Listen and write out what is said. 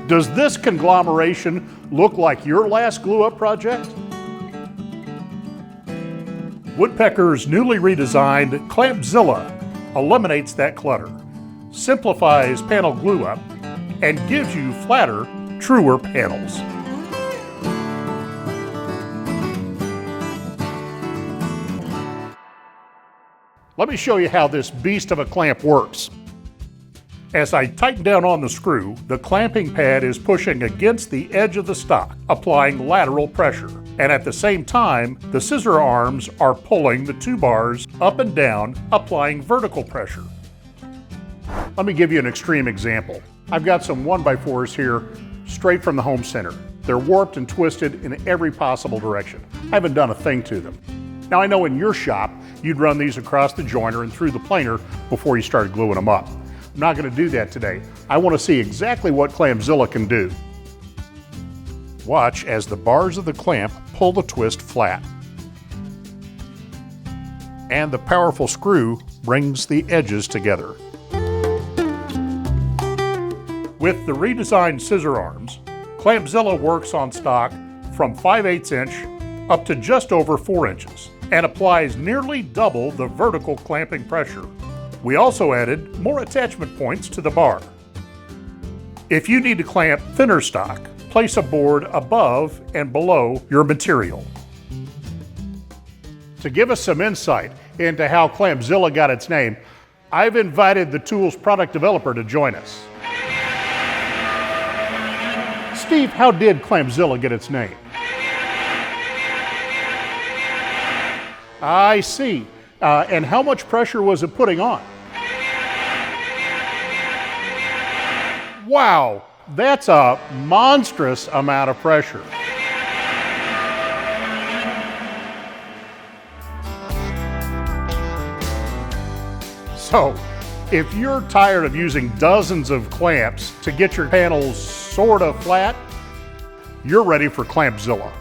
Does this conglomeration look like your last glue-up project? Woodpecker's newly redesigned ClampZILLA eliminates that clutter, simplifies panel glue-up, and gives you flatter, truer panels. Let me show you how this beast of a clamp works. As I tighten down on the screw, the clamping pad is pushing against the edge of the stock, applying lateral pressure. And at the same time, the scissor arms are pulling the two bars up and down, applying vertical pressure. Let me give you an extreme example. I've got some 1x4s here, straight from the home center. They're warped and twisted in every possible direction. I haven't done a thing to them. Now I know in your shop, you'd run these across the joiner and through the planer before you started gluing them up. I'm not going to do that today. I want to see exactly what ClampZILLA can do. Watch as the bars of the clamp pull the twist flat. And the powerful screw brings the edges together. With the redesigned scissor arms, ClampZILLA works on stock from 5/8 inch up to just over 4 inches and applies nearly double the vertical clamping pressure. We also added more attachment points to the bar. If you need to clamp thinner stock, place a board above and below your material. To give us some insight into how ClampZILLA got its name, I've invited the tool's product developer to join us. Steve, how did ClampZILLA get its name? I see. And how much pressure was it putting on? Wow, that's a monstrous amount of pressure. So, if you're tired of using dozens of clamps to get your panels sort of flat, you're ready for ClampZILLA.